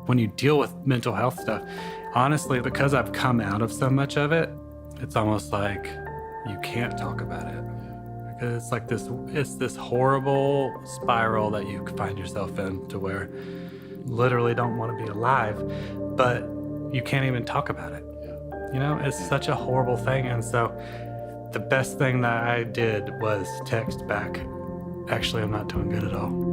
When you deal with mental health stuff, honestly, because I've come out of so much of it, it's almost like you can't talk about it. Because it's like this horrible spiral that you find yourself in, to where you literally don't want to be alive, but you can't even talk about it. You know, it's such a horrible thing. And so the best thing that I did was text back, actually, I'm not doing good at all.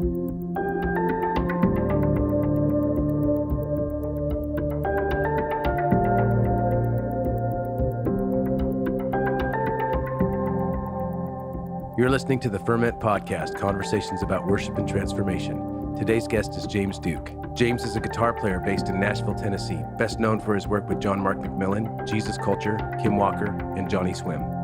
You're listening to the Ferment podcast, conversations about worship and transformation. Today's guest is James Duke. James is a guitar player based in Nashville, Tennessee, best known for his work with John Mark McMillan, Jesus Culture, Kim Walker, and Johnnyswim.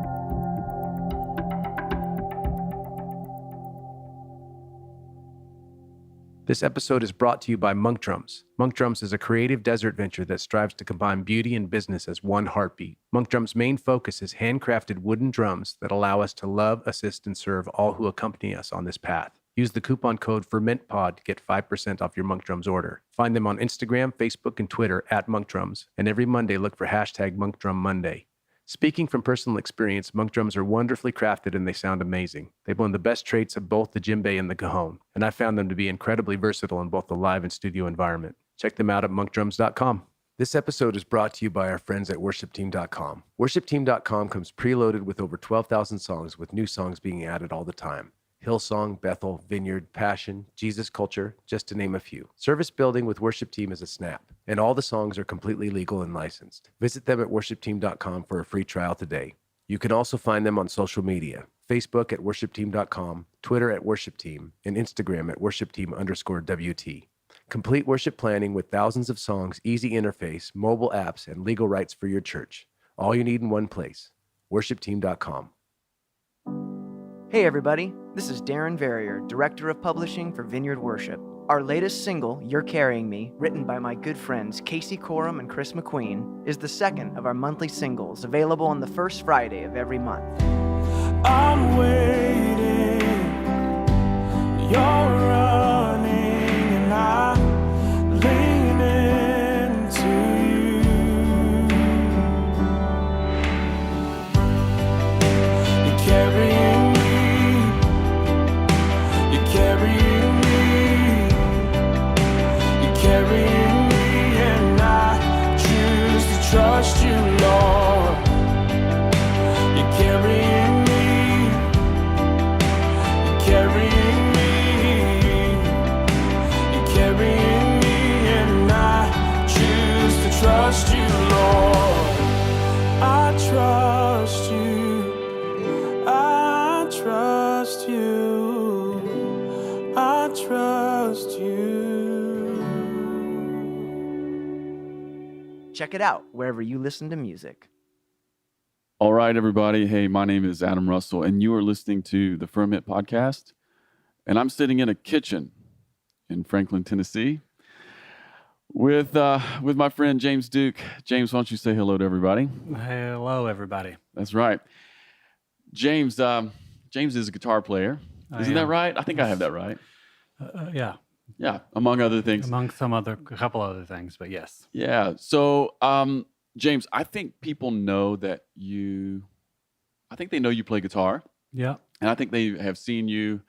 This episode is brought to you by Monk Drums. Monk Drums is a creative desert venture that strives to combine beauty and business as one heartbeat. Monk Drums' main focus is handcrafted wooden drums that allow us to love, assist, and serve all who accompany us on this path. Use the coupon code FERMENTPOD to get 5% off your Monk Drums order. Find them on Instagram, Facebook, and Twitter at Monk Drums, and every Monday look for hashtag Monk Drum Monday. Speaking from personal experience, Monk Drums are wonderfully crafted and they sound amazing. They blend the best traits of both the djembe and the cajon, and I found them to be incredibly versatile in both the live and studio environment. Check them out at monkdrums.com. This episode is brought to you by our friends at worshipteam.com. Worshipteam.com comes preloaded with over 12,000 songs, with new songs being added all the time. Hillsong, Bethel, Vineyard, Passion, Jesus Culture, just to name a few. Service building with Worship Team is a snap, and all the songs are completely legal and licensed. Visit them at worshipteam.com for a free trial today. You can also find them on social media, Facebook at worshipteam.com, Twitter at worshipteam, and Instagram at worshipteam_WT. Complete worship planning with thousands of songs, easy interface, mobile apps, and legal rights for your church. All you need in one place, worshipteam.com. Hey everybody, this is Darren Verrier, Director of Publishing for Vineyard Worship. Our latest single, You're Carrying Me, written by my good friends Casey Coram and Chris McQueen, is the second of our monthly singles, available on the first Friday of every month. I'm waiting, you're running, and I'm leaning into you. You're carrying trust you, Lord. You're carrying me. You're carrying me. You're carrying me, and I choose to trust you, Lord. I trust you. I trust you. I trust you. Check it out wherever you listen to music. All right, everybody. Hey, my name is Adam Russell, and you are listening to the Ferment podcast. And I'm sitting in a kitchen in Franklin, Tennessee, with my friend James Duke. James, why don't you say hello to everybody? Hello, everybody. That's right. James is a guitar player. Isn't that right? I think I have that right. Yeah. Yeah, among other things. Among a couple other things, but yes. Yeah. So, James, I think people know that they know you play guitar. Yeah. And I think they have seen you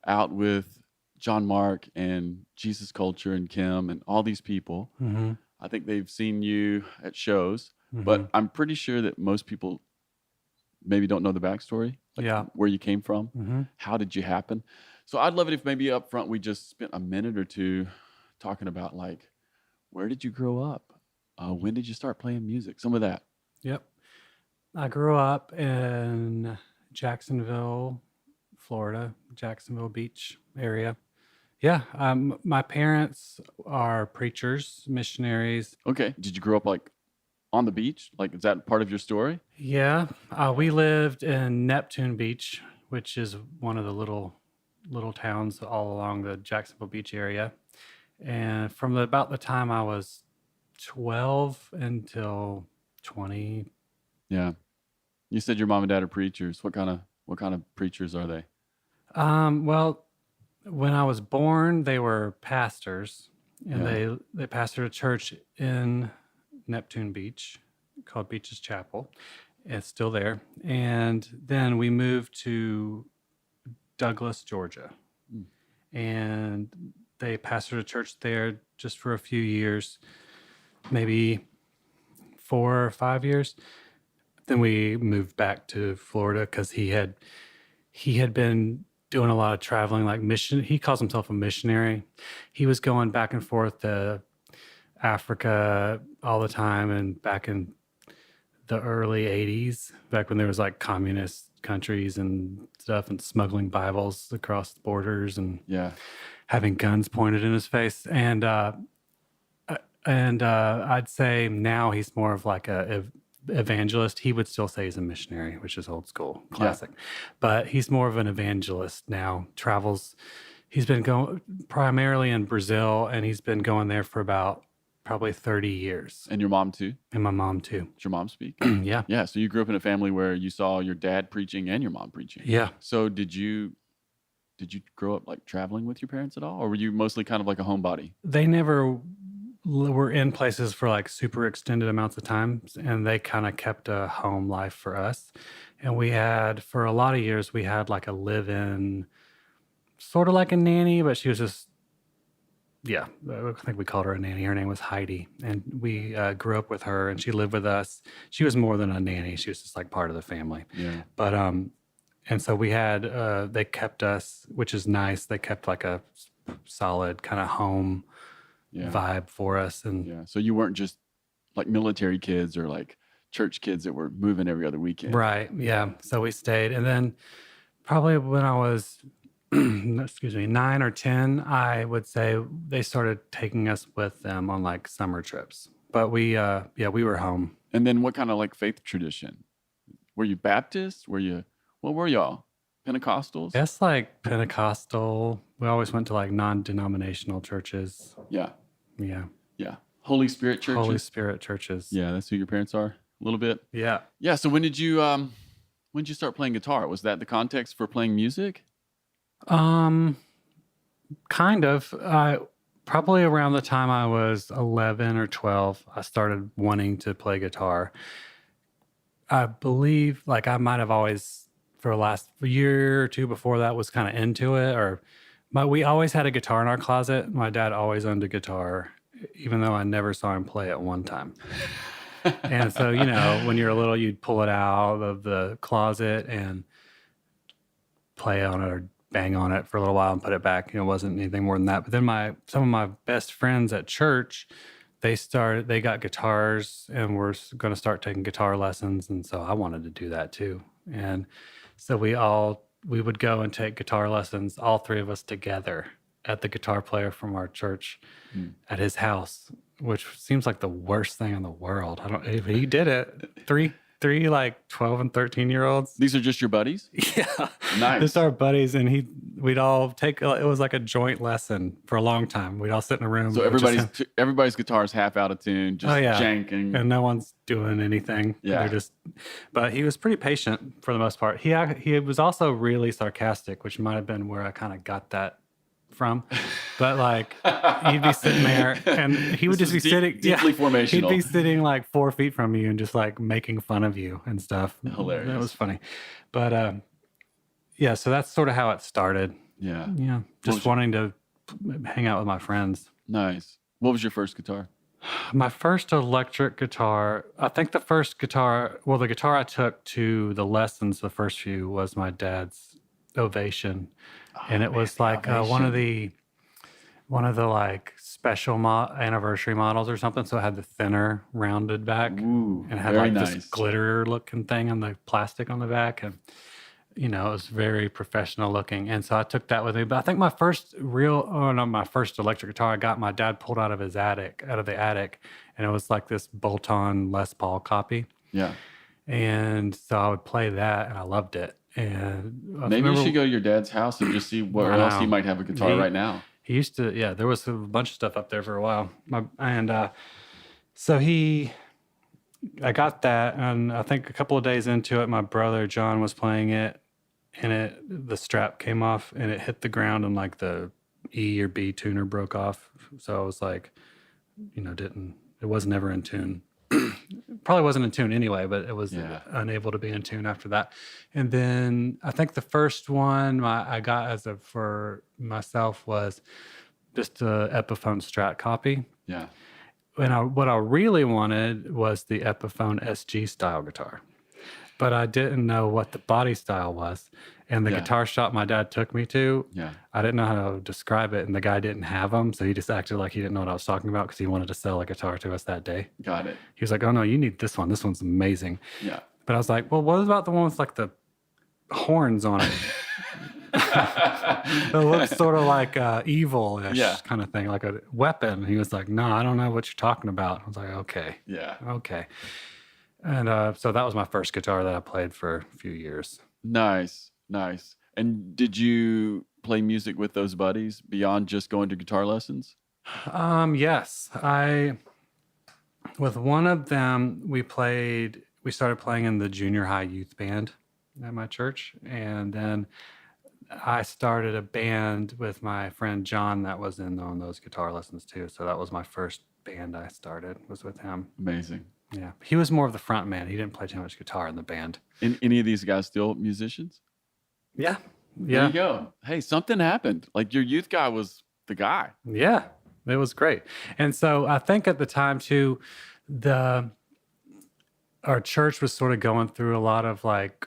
out with John Mark and Jesus Culture and Kim and all these people. Mm-hmm. I think they've seen you at shows, Mm-hmm. but I'm pretty sure that most people maybe don't know the backstory. Where you came from. Mm-hmm. How did you happen? So I'd love it if maybe up front we just spent a minute or two talking about, like, where did you grow up? When did you start playing music? Some of that. Yep. I grew up in Jacksonville, Florida, Jacksonville Beach area. Yeah. My parents are preachers, missionaries. Okay. Did you grow up like on the beach? Like, is that part of your story? Yeah. We lived in Neptune Beach, which is one of the little towns all along the Jacksonville Beach area. And from about the time I was 12 until 20. Yeah. You said your mom and dad are preachers. What kind of preachers are they? Well, when I was born, they were pastors. and Yeah. they pastored a church in Neptune Beach called Beach's Chapel. It's still there. And then we moved to Douglas, Georgia. Mm. And they pastored a church there just for a few years, maybe 4 or 5 years. Then we moved back to Florida because he had been doing a lot of traveling, like mission. He calls himself a missionary. He was going back and forth to Africa all the time, and back in the early 80s, back when there was like communist countries and stuff, and smuggling Bibles across the borders and Yeah. having guns pointed in his face. And I'd say now he's more of like a evangelist. He would still say he's a missionary, which is old school, classic. But he's more of an evangelist now. Travels. He's been going primarily in Brazil, and he's been going there for about probably 30 years. And your mom too? And my mom too. Did your mom speak? Yeah. Yeah. So you grew up in a family where you saw your dad preaching and your mom preaching. Yeah. So did you grow up like traveling with your parents at all, or were you mostly kind of like a homebody? They never were in places for like super extended amounts of time, and they kind of kept a home life for us. And we had, for a lot of years, we had like a live-in, sort of like a nanny, but she was just, yeah, I think we called her a nanny. Her name was Heidi, and we grew up with her, and she lived with us. She was more than a nanny. She was just like part of the family. Yeah. But and so we had, they kept us, which is nice. They kept like a solid kind of home Yeah. vibe for us. And Yeah. So you weren't just like military kids or like church kids that were moving every other weekend. right, yeah. So we stayed, and then probably when I was, 9 or 10, I would say they started taking us with them on like summer trips. But we were home. And then what kind of like faith tradition? Were you Baptist? What were y'all? Pentecostals? Guess like Pentecostal. We always went to like non-denominational churches. Yeah. Yeah, Yeah. Holy Spirit churches? Holy Spirit churches. Yeah, that's who your parents are a little bit. Yeah. Yeah. So when did you start playing guitar? Was that the context for playing music? Kind of. Probably around the time I was 11 or 12, I started wanting to play guitar. I believe like I might have always, for the last year or two before that, was kind of into it. But we always had a guitar in our closet. My dad always owned a guitar, even though I never saw him play it one time. And so, when you're little, you'd pull it out of the closet and play on it or bang on it for a little while and put it back. It wasn't anything more than that. But then some of my best friends at church, they got guitars and were going to start taking guitar lessons. And so I wanted to do that too. And so we would go and take guitar lessons, all three of us together, at the guitar player from our church at his house, which seems like the worst thing in the world. He did it. Three like 12 and 13-year-olds. These are just your buddies? Yeah. Nice. Just our buddies, and we'd all take, it was like a joint lesson for a long time. We'd all sit in a room. So everybody's guitar is half out of tune, just janking. And no one's doing anything. Yeah. But he was pretty patient for the most part. He was also really sarcastic, which might have been where I kind of got that from. But like, he'd be sitting there, and he would just be sitting deeply formational. He'd be sitting like 4 feet from you and just like making fun of you and stuff. Hilarious. That was funny. But yeah, so that's sort of how it started. Yeah. Yeah, just wanting to hang out with my friends. Nice. What was your first guitar? My first electric guitar, I think the guitar I took to the lessons, the first few, was my dad's Ovation. And it was like one of the like special anniversary models or something. So it had the thinner rounded back. Ooh, and had very like nice. this glitter looking thing on the plastic on the back. And, it was very professional looking. And so I took that with me. But I think my first electric guitar, I got my dad pulled out of the attic. And it was like this bolt-on Les Paul copy. Yeah. And so I would play that, and I loved it. And maybe you should go to your dad's house and just see where else he might have a guitar right now. He used to, yeah, there was a bunch of stuff up there for a while. So I got that, and I think a couple of days into it, my brother John was playing it, and the strap came off, and it hit the ground, and like the E or B tuner broke off. So I was like, it was never in tune. Probably wasn't in tune anyway, but it was unable to be in tune after that. And then I think the first one I got for myself was just a Epiphone Strat copy. Yeah. And what I really wanted was the Epiphone SG style guitar, but I didn't know what the body style was. And the guitar shop my dad took me to, I didn't know how to describe it, and the guy didn't have them, so he just acted like he didn't know what I was talking about because he wanted to sell a guitar to us that day. Got it. He was like, "Oh no, you need this one. This one's amazing." Yeah. But I was like, "Well, what about the one with like the horns on it?" It looks sort of like evil-ish kind of thing, like a weapon. He was like, "No, I don't know what you're talking about." I was like, "Okay, okay." And so that was my first guitar that I played for a few years. Nice. And did you play music with those buddies beyond just going to guitar lessons? Yes. With one of them, we started playing in the junior high youth band at my church. And then I started a band with my friend John that was in on those guitar lessons too. So that was my first band I started, was with him. Amazing. Yeah. He was more of the front man. He didn't play too much guitar in the band. Any of these guys still musicians? Yeah. There you go. Hey, something happened. Like your youth guy was the guy. Yeah. It was great. And so I think at the time too, our church was sort of going through a lot of like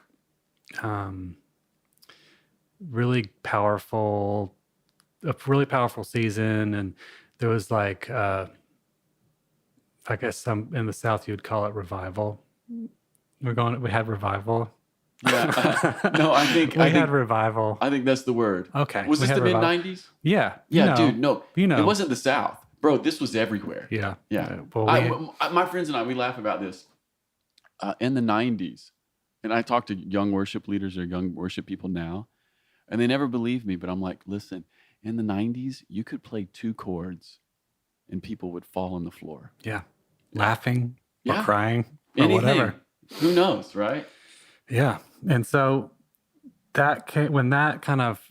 really powerful season. And there was like, I guess some in the South, you'd call it revival. We had revival. Yeah. No, I think we had revival. I think that's the word. Okay. Was this the mid 90s? Yeah. Yeah, dude. No, it wasn't the South, bro. This was everywhere. Yeah. Yeah. Well, my friends and I, we laugh about this. In the 90s, and I talk to young worship leaders or young worship people now, and they never believe me, but I'm like, listen, in the 90s, you could play 2 chords and people would fall on the floor. Yeah. Laughing or crying or anything. Whatever. Who knows, right? Yeah. And so when that kind of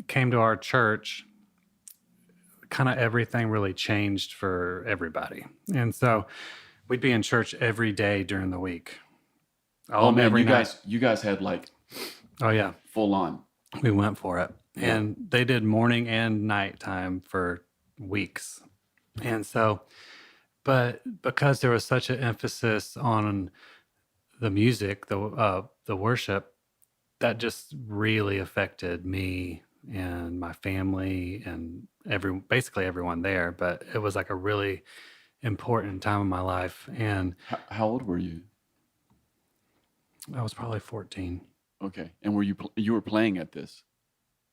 came to our church, kind of everything really changed for everybody. And so we'd be in church every day during the week. Oh man, you guys had like, oh yeah, full on. We went for it. Yeah. And they did morning and night time for weeks. And so, but because there was such an emphasis on the music, the worship, that just really affected me and my family and basically everyone there. But it was like a really important time in my life. And how old were you? I was probably 14. Okay. And you were playing at this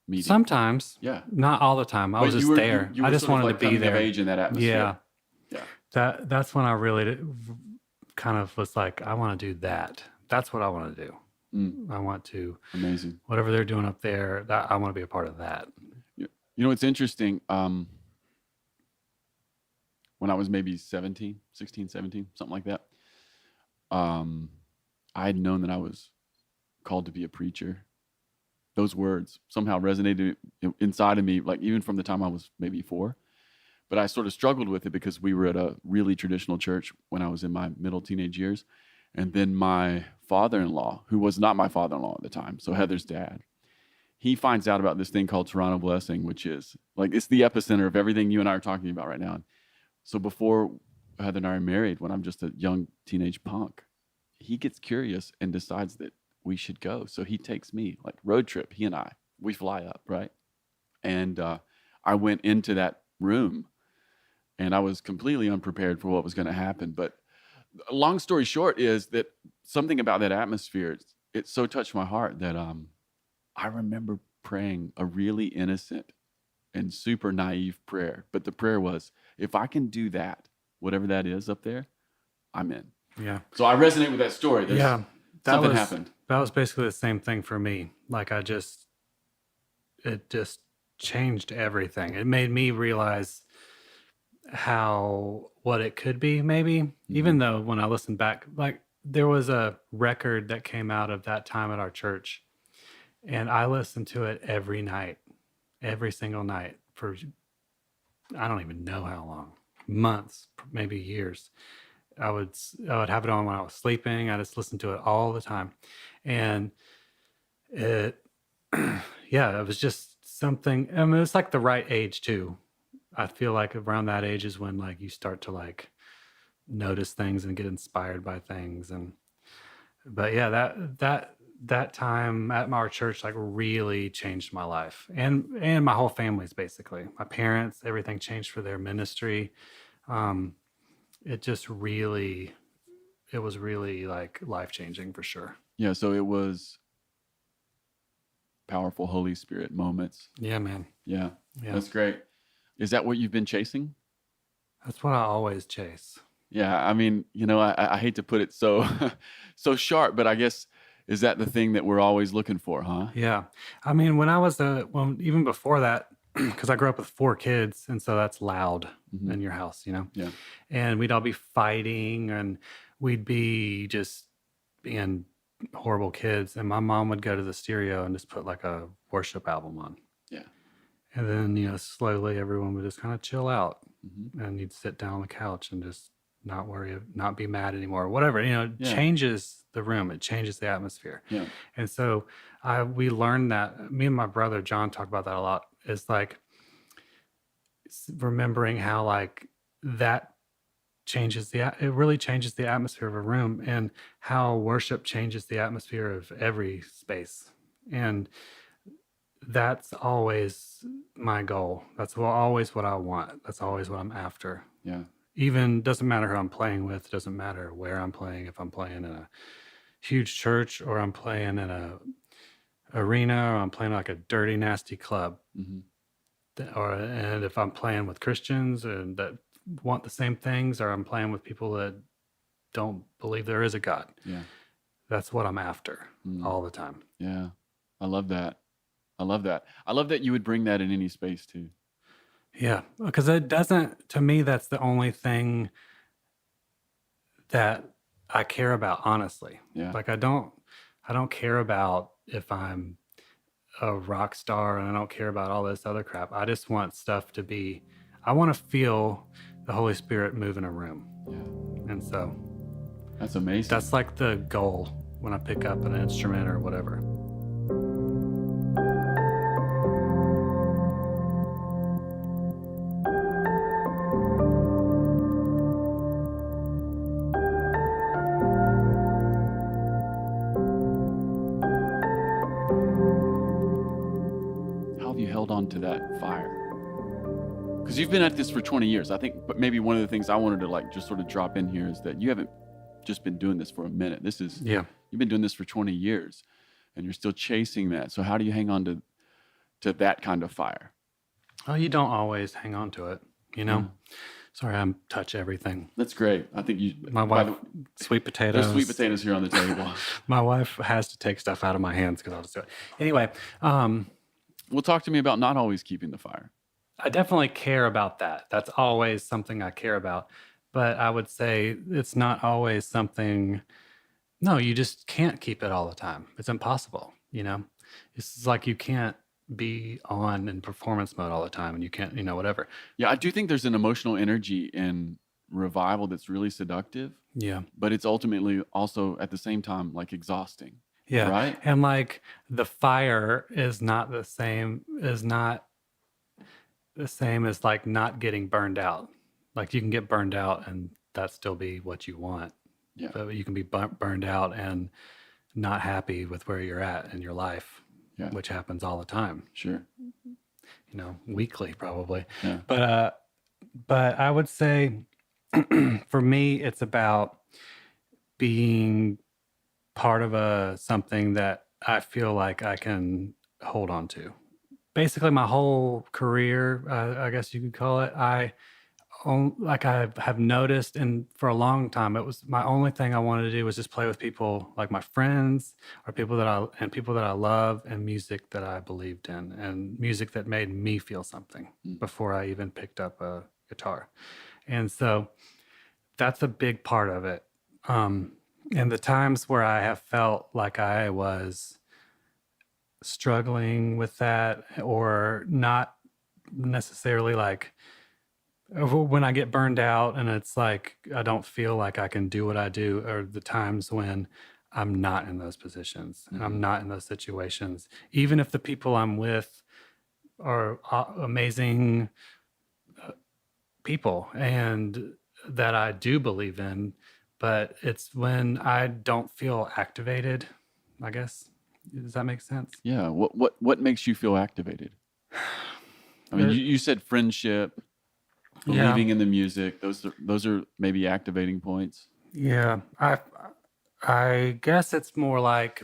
meeting? Sometimes. Yeah. Not all the time. I was just there. You were I just wanted to be there. Of age in that atmosphere. Yeah. That's when I really kind of was like, I want to do that. That's what I want to do. I want to. Amazing. Whatever they're doing up there, I want to be a part of that. You know, it's interesting. When I was maybe 16, 17, something like that, I had known that I was called to be a preacher. Those words somehow resonated inside of me, like even from the time I was maybe 4. But I sort of struggled with it because we were at a really traditional church when I was in my middle teenage years. And then my father-in-law, who was not my father-in-law at the time, so Heather's dad, he finds out about this thing called Toronto Blessing, which is like, it's the epicenter of everything you and I are talking about right now. So before Heather and I are married, when I'm just a young teenage punk, he gets curious and decides that we should go. So he takes me, like road trip, he and we fly up, right? And I went into that room and I was completely unprepared for what was going to happen. But long story short is that something about that atmosphere, it so touched my heart that I remember praying a really innocent and super naive prayer. But the prayer was, if I can do that, whatever that is up there, I'm in. Yeah. So I resonate with that story. Something happened. That was basically the same thing for me. Like it just changed everything. It made me realize what it could be, maybe, even though when I listened back, like there was a record that came out of that time at our church and I listened to it every night, every single night for I don't even know how long, months, maybe years. I would have it on when I was sleeping. I just listened to it all the time, and it yeah, it was just something. I mean, it's like the right age too. I feel like around that age is when like you start to like notice things and get inspired by things. And but yeah, that time at our church like really changed my life and my whole family's. Basically my parents, everything changed for their ministry. um it just really, it was really like life changing for sure. Yeah. So it was powerful Holy Spirit moments. Yeah, man. Yeah. Yeah, That's great. Is that what you've been chasing? that's what I always chase. Yeah, I mean, I hate to put it so so sharp, but I guess is that the thing that we're always looking for, huh? Yeah. I mean, when I was well, even before that, because I grew up with 4 kids, and so that's loud Mhm. in your house, you know? Yeah. And we'd all be fighting, and we'd be just being horrible kids. And my mom would go to the stereo and just put like a worship album on. Yeah. And then, slowly everyone would just kind of chill out, Mhm. and you'd sit down on the couch and just not worry, not be mad anymore, whatever, it Yeah. changes the room, it changes the atmosphere. Yeah. And so we learned that, me and my brother John talk about that a lot. It's like remembering how like that changes it really changes the atmosphere of a room, and how worship changes the atmosphere of every space. And that's always my goal. That's always what I want. That's always what I'm after. Yeah. Even doesn't matter who I'm playing with, doesn't matter where I'm playing, if I'm playing in a huge church or I'm playing in a arena or I'm playing like a dirty nasty club. Mhm. And if I'm playing with Christians and that want the same things, or I'm playing with people that don't believe there is a God, Yeah. that's what I'm after Mm. all the time. Yeah. I love that. I love that. I love that you would bring that in any space too. Yeah, because it doesn't, to me, that's the only thing that I care about, honestly. Yeah. Like I don't care about if I'm a rock star, and I don't care about all this other crap. I just want stuff to be, I want to feel the Holy Spirit move in a room. Yeah. And so That's amazing. that's like the goal when I pick up an instrument or whatever. How have you held on to that fire? Because you've been at this for 20 years. I think, but maybe one of the things I wanted to like just sort of drop in here is that you haven't just been doing this for a minute. Yeah. You've been doing this for 20 years and you're still chasing that. So how do you hang on to that kind of fire? Oh, you don't always hang on to it, Sorry, I'm touch everything. That's great. I think you, My by wife, sweet potatoes. there's sweet potatoes here on the table. My wife has to take stuff out of my hands because I'll just do it. Anyway, Well, talk to me about not always keeping the fire. I definitely care about that. That's always something I care about. But I would say it's not always something, no, you just can't keep it all the time. It's impossible, It's like you can't be on in performance mode all the time, and you can't, whatever. Yeah, I do think there's an emotional energy in revival that's really seductive, Yeah. but it's ultimately also at the same time like exhausting. Yeah. Right? And like the fire is not the same as like not getting burned out. Like you can get burned out and that still be what you want. Yeah. But you can be burned out and not happy with where you're at in your life, Yeah. which happens all the time, Sure. weekly probably. Yeah. But I would say for me, it's about being part of something that I feel like I can hold on to. Basically, my whole career, I guess you could call it, I have noticed, and for a long time, it was my only thing I wanted to do was just play with people like my friends or people that I love, and music that I believed in, and music that made me feel something before I even picked up a guitar. And so that's a big part of it. And the times where I have felt like I was struggling with that or not necessarily like when I get burned out and it's like I don't feel like I can do what I do, or the times when I'm not in those positions and I'm not in those situations, even if the people I'm with are amazing people and that I do believe in, but it's when I don't feel activated, I guess. Does that make sense? Yeah. What makes you feel activated? I mean, you said friendship, believing in the music. Those are maybe activating points. Yeah. I guess it's more like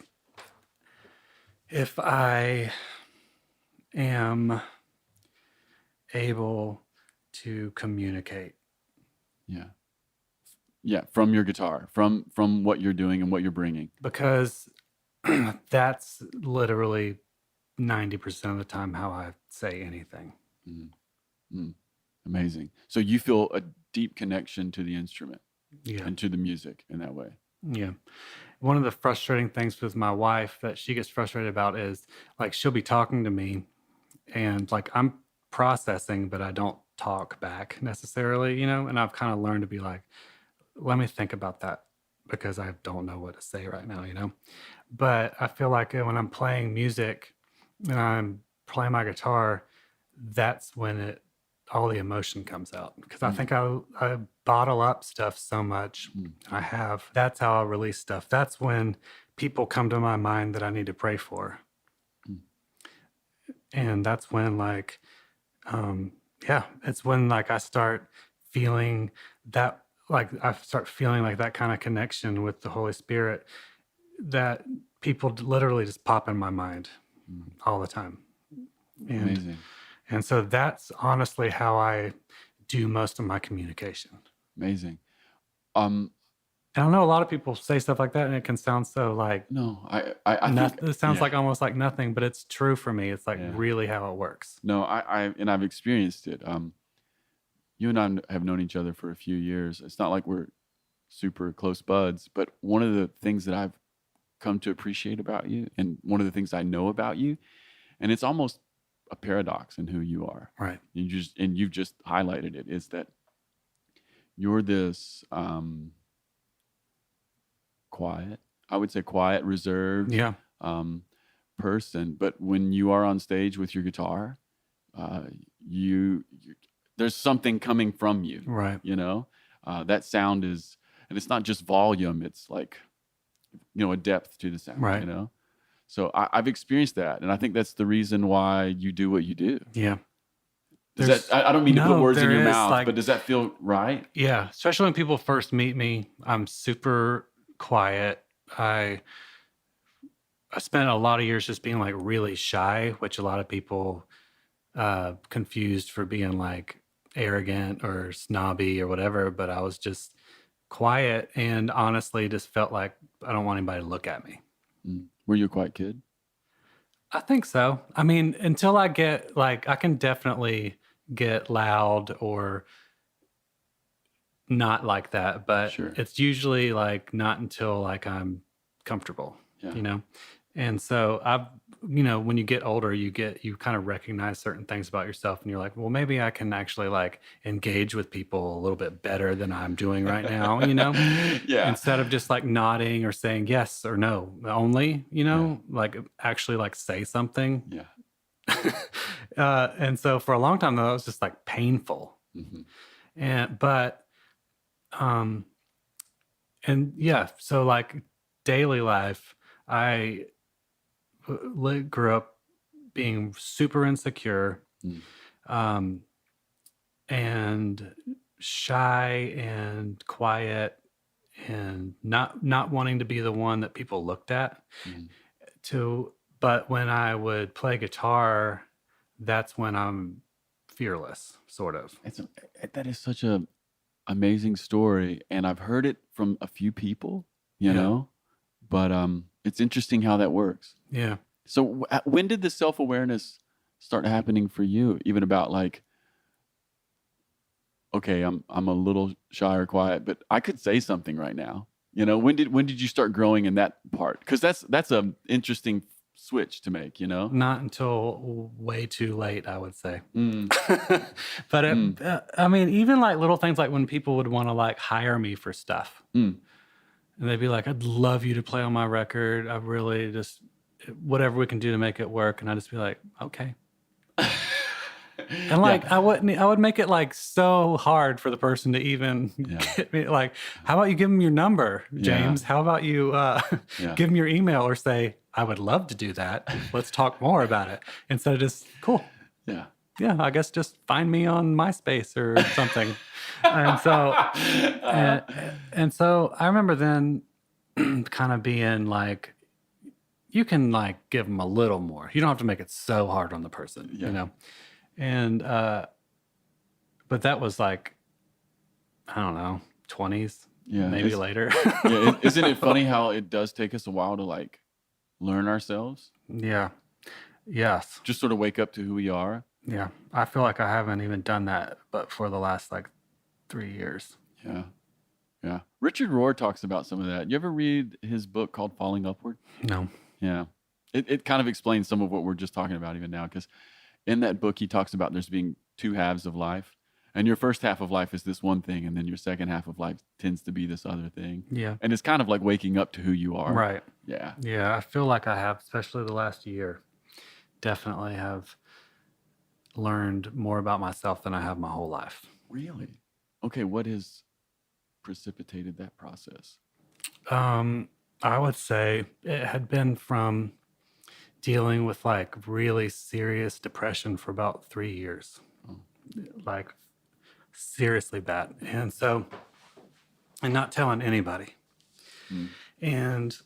if I am able to communicate. Yeah. Yeah, from your guitar, from what you're doing and what you're bringing. Because that's literally 90% of the time how I say anything. Amazing. So you feel a deep connection to the instrument Yeah. and to the music in that way. Yeah. One of the frustrating things with my wife that she gets frustrated about is like she'll be talking to me and like I'm processing, but I don't talk back necessarily, and I've kind of learned to be like, let me think about that because I don't know what to say right now. But I feel like when I'm playing music and I'm playing my guitar, that's when all the emotion comes out, because I think I bottle up stuff so much. That's how I release stuff. That's when people come to my mind that I need to pray for. And that's when like, it's when like I start feeling that, like I start feeling like that kind of connection with the Holy Spirit that people literally just pop in my mind all the time. Amazing. And so that's honestly how I do most of my communication. Amazing. And I know a lot of people say stuff like that and it can sound so like, no, I think it sounds like almost like nothing, but it's true for me. It's like really how it works. No, I've experienced it. You and I have known each other for a few years. It's not like we're super close buds, but one of the things that I've come to appreciate about you, and one of the things I know about you, and it's almost a paradox in who you are. Right. You've just highlighted it, is that you're this quiet, reserved person, but when you are on stage with your guitar, you there's something coming from you. Right. That sound is, and it's not just volume, it's like, a depth to the sound, right. So I've experienced that, and I think that's the reason why you do what you do. Yeah. I don't mean to put words in your mouth, but does that feel right? Yeah, especially when people first meet me. I'm super quiet. I spent a lot of years just being like really shy, which a lot of people confused for being like arrogant or snobby or whatever, but I was just quiet and honestly just felt like I don't want anybody to look at me. Were you a quiet kid? I think so. I mean, until I get like, I can definitely get loud or not like that, but it's usually like not until like I'm comfortable, And so when you get older, you kind of recognize certain things about yourself and you're like, well, maybe I can actually like engage with people a little bit better than I'm doing right now, Yeah. Instead of just like nodding or saying yes or no only, like actually like say something. Yeah. And so for a long time though, it was just like painful. So like daily life, I grew up being super insecure, and shy and quiet and not wanting to be the one that people looked at. But when I would play guitar, that's when I'm fearless, sort of. That is such a amazing story, and I've heard it from a few people, but it's interesting how that works. Yeah. So when did the self-awareness start happening for you, even about like, okay, I'm a little shy or quiet, but I could say something right now. When did you start growing in that part? Because that's an interesting switch to make, you know? Not until way too late, I would say. Mm. But I mean, even like little things like when people would want to like hire me for stuff. Mm. And they'd be like, I'd love you to play on my record. I really just, whatever we can do to make it work. And I'd just be like, okay. And like, I would make it like so hard for the person to even get me. Like, how about you give them your number, James? How about you give them your email or say, I would love to do that. Let's talk more about it. Instead of just, cool. Yeah. Yeah, I guess just find me on MySpace or something. And so, and so I remember then kind of being like, you can like give them a little more. You don't have to make it so hard on the person, you know? And, but that was like, I don't know, 20s, maybe later. Isn't it funny how it does take us a while to like learn ourselves? Yeah. Yes. Just sort of wake up to who we are. Yeah. I feel like I haven't even done that, but for the last like 3 years. Yeah. Yeah. Richard Rohr talks about some of that. You ever read his book called Falling Upward? No. Yeah. It kind of explains some of what we're just talking about even now, because in that book, he talks about there's being two halves of life. And your first half of life is this one thing, and then your second half of life tends to be this other thing. Yeah. And it's kind of like waking up to who you are. Right. Yeah. Yeah. I feel like I have, especially the last year, definitely have learned more about myself than I have my whole life. Really? Okay. What has precipitated that process? I would say it had been from dealing with like really serious depression for about 3 years, like seriously bad. And so, and not telling anybody. And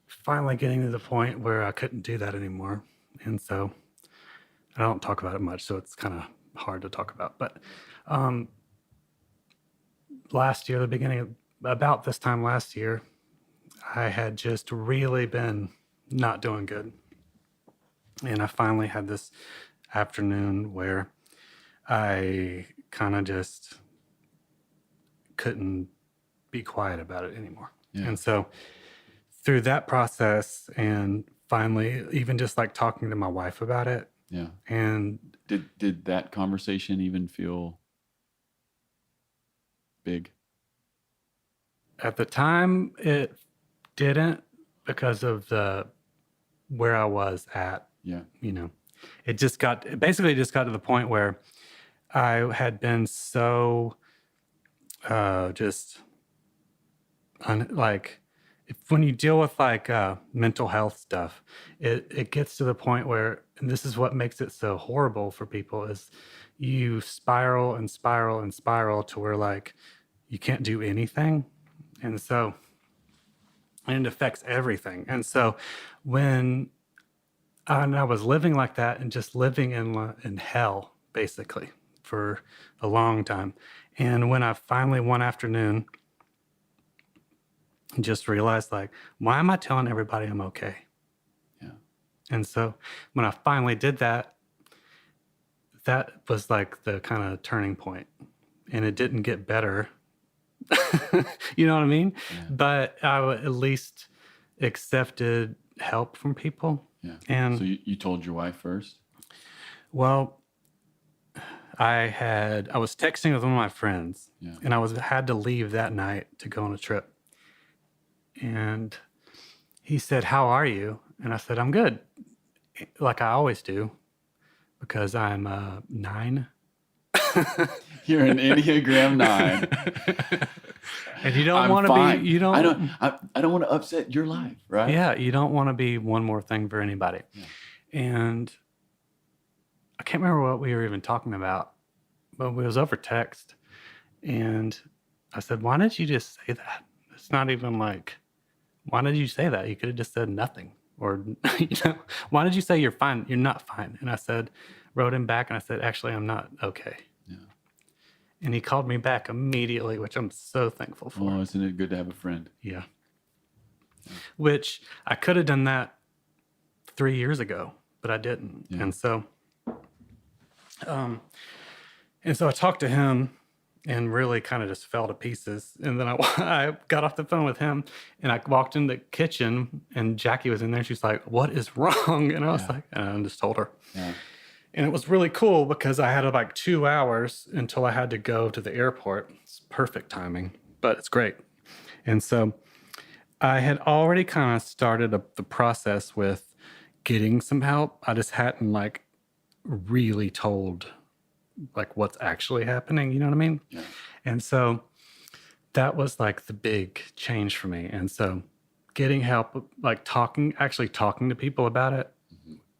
finally getting to the point where I couldn't do that anymore. And so I don't talk about it much, so it's kind of hard to talk about. But last year, about this time last year, I had just really been not doing good. And I finally had this afternoon where I kind of just couldn't be quiet about it anymore. Yeah. And so through that process and finally even just like talking to my wife about it. Yeah. And did that conversation even feel big? At the time it didn't, because of where I was at. Yeah. You know, it basically just got to the point where I had been so when you deal with like mental health stuff, it gets to the point where, and this is what makes it so horrible for people, is you spiral and spiral and spiral to where like you can't do anything. And so, and it affects everything. And so when I was living like that and just living in hell, basically, for a long time. And when I finally, one afternoon, just realized, like, why am I telling everybody I'm okay? Yeah. And so when I finally did that, that was like the kind of turning point. And it didn't get better. You know what I mean? Yeah. But I at least accepted help from people. Yeah. And so you told your wife first? Well, I was texting with one of my friends, and I had to leave that night to go on a trip. And he said, "How are you?" And I said, "I'm good," like I always do, because I'm 9. You're an Enneagram 9. And you don't want to be, you don't, I don't want to upset your life, right? Yeah. You don't want to be one more thing for anybody. Yeah. And I can't remember what we were even talking about, but it was over text. And I said, "Why did you just say that? It's not even like, why did you say that? You could have just said nothing. Or, why did you say you're fine? You're not fine." And I wrote him back and I said, "Actually, I'm not okay." Yeah. And he called me back immediately, which I'm so thankful for. Oh, isn't it good to have a friend? Yeah. Which I could have done that 3 years ago, but I didn't. Yeah. And so I talked to him and really kind of just fell to pieces. And then I got off the phone with him, and I walked in the kitchen, and Jackie was in there. She's like, "What is wrong?" And I was like, and I just told her. Yeah. And it was really cool because I had like 2 hours until I had to go to the airport. It's perfect timing, but it's great. And so I had already kind of started the process with getting some help. I just hadn't like really told like what's actually happening. You know what I mean? Yeah. And so that was like the big change for me. And so getting help, like actually talking to people about it,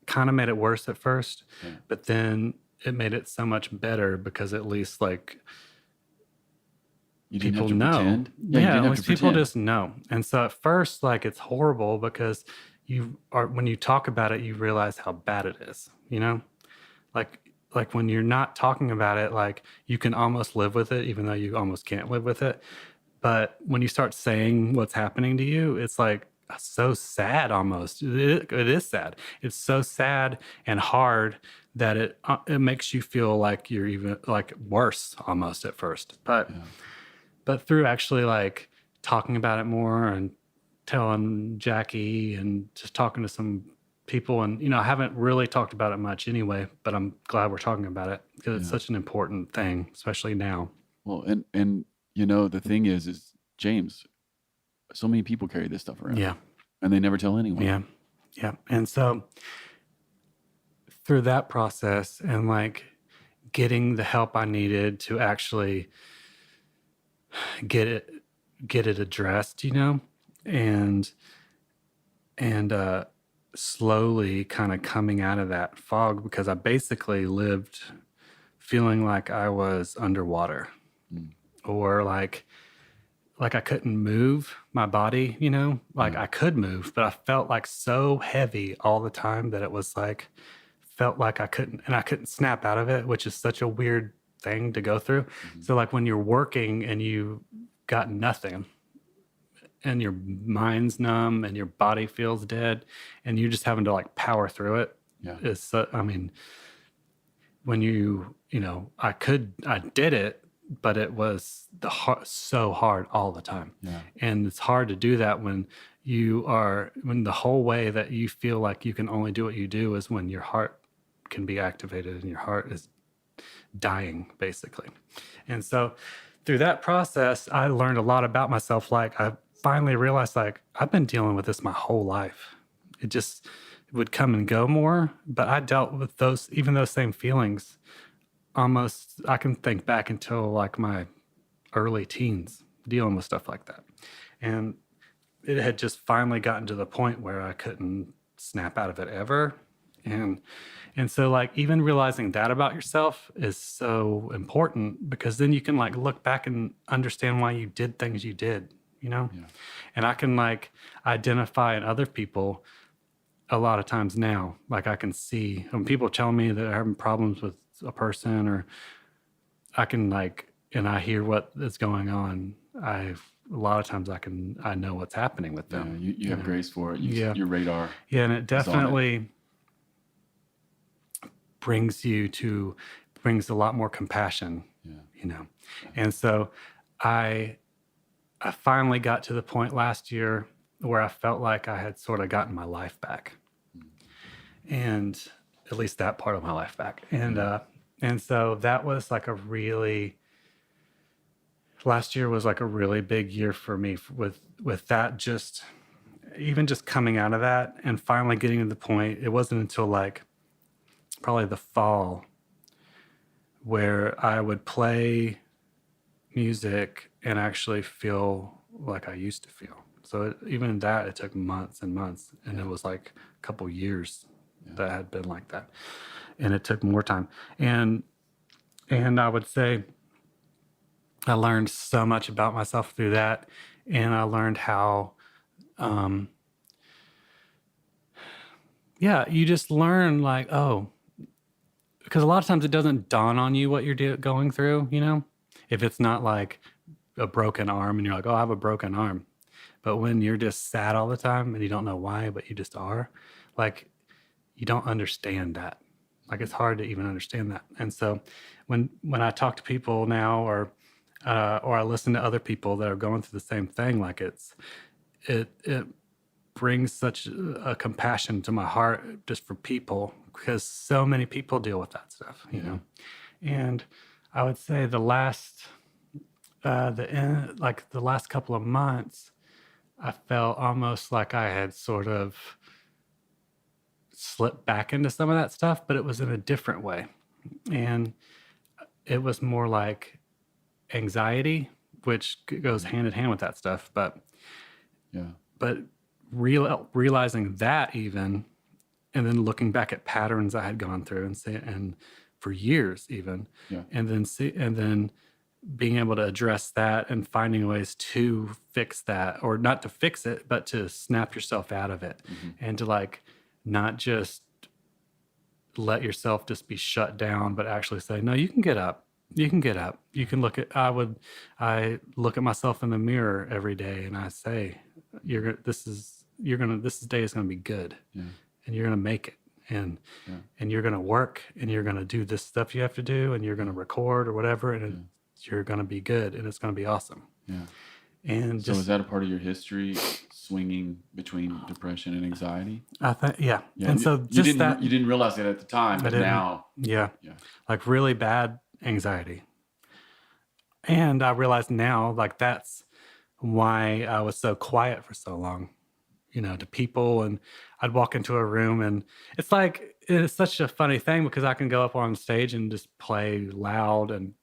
kind of made it worse at first, but then it made it so much better because at least like You didn't people have to know. pretend. Yeah, you Yeah, didn't at have least to people pretend. just know. And so at first, like it's horrible because when you talk about it, you realize how bad it is, you know? Like when you're not talking about it, like you can almost live with it, even though you almost can't live with it. But when you start saying what's happening to you, it's like so sad almost. It is sad. It's so sad and hard that it makes you feel like you're even like worse almost at first. But through actually like talking about it more and telling Jackie and just talking to some people, and I haven't really talked about it much anyway, but I'm glad we're talking about it because it's such an important thing, especially now. Well, and the thing is James, so many people carry this stuff around. Yeah. And they never tell anyone. Yeah. Yeah. And so through that process and like getting the help I needed to actually get it addressed, and slowly kind of coming out of that fog, because I basically lived feeling like I was underwater or like I couldn't move my body, like I could move, but I felt like so heavy all the time that it was like, felt like I couldn't snap out of it, which is such a weird thing to go through. So like when you're working and you got nothing and your mind's numb and your body feels dead and you're just having to like power through it. Yeah. When I did it, but it was so hard all the time. Yeah. And it's hard to do that when the whole way that you feel like you can only do what you do is when your heart can be activated and your heart is dying, basically. And so through that process, I learned a lot about myself. Like I finally realized like I've been dealing with this my whole life. It would come and go more, but I dealt with those same feelings almost, I can think back until like my early teens dealing with stuff like that. And it had just finally gotten to the point where I couldn't snap out of it ever. And so like even realizing that about yourself is so important, because then you can like look back and understand why you did things you did, And I can like identify in other people a lot of times now. Like I can see when people tell me that they're having problems with a person, or I can and I hear what is going on. A lot of times I know what's happening with them. Yeah, you have grace for it. Your radar. Yeah, and it definitely brings a lot more compassion. Yeah. And so I finally got to the point last year where I felt like I had sort of gotten my life back. And at least that part of my life back. And so that was like last year was like a really big year for me with that, just coming out of that and finally getting to the point. It wasn't until like probably the fall where I would play music and actually feel like I used to feel. So even that, it took months and months, and it was like a couple years that had been like that, and it took more time. And I would say I learned so much about myself through that, and I learned how, you just learn like, because a lot of times it doesn't dawn on you what you're going through, if it's not like a broken arm and you're like, oh, I have a broken arm. But when you're just sad all the time and you don't know why, but you just are, like, you don't understand that. Like, it's hard to even understand that. And so when I talk to people now, or or I listen to other people that are going through the same thing. Like it brings such a compassion to my heart just for people, because so many people deal with that stuff, you know. And I would say the last couple of months, I felt almost like I had sort of slipped back into some of that stuff, but it was in a different way. And it was more like anxiety, which goes hand in hand with that stuff. But realizing that even, and then looking back at patterns I had gone through and for years even, and then being able to address that and finding ways to fix that, or not to fix it, but to snap yourself out of it, and to like not just let yourself just be shut down, but actually say, no, you can get up. You can get up. You can look at, I look at myself in the mirror every day and I say, this day is going to be good, and you're going to make it. And you're going to work, and you're going to do this stuff you have to do, and you're going to record or whatever. And you're going to be good, and it's going to be awesome. Yeah. And so is that a part of your history, swinging between depression and anxiety? I think, yeah. And so you didn't realize it at the time, but now. Yeah. Like really bad anxiety. And I realize now, like, that's why I was so quiet for so long, you know, to people. And I'd walk into a room, and it's like, it's such a funny thing, because I can go up on stage and just play loud and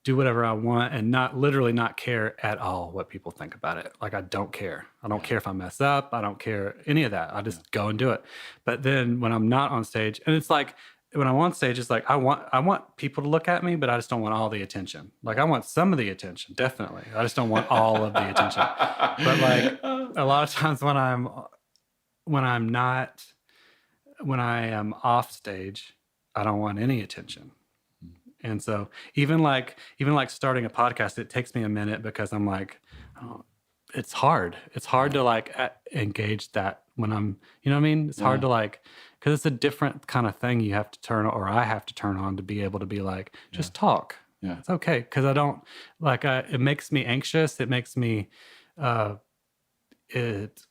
do whatever I want and not care at all what people think about it. Like, I don't care. I don't care if I mess up. I don't care any of that. I just go and do it. But then when I'm not on stage, and it's like, when I'm on stage, it's like, I want people to look at me, but I just don't want all the attention. Like, I want some of the attention, definitely. I just don't want all of the attention. But like a lot of times when I am off stage, I don't want any attention. And so even like starting a podcast, it takes me a minute, because I'm like, it's hard. It's hard to like engage that when I'm, you know what I mean? It's hard to like, because it's a different kind of thing you have to turn, or I have to turn on to be able to be like, just talk. Yeah. It's okay. Because I don't like, it makes me anxious. It makes me, it's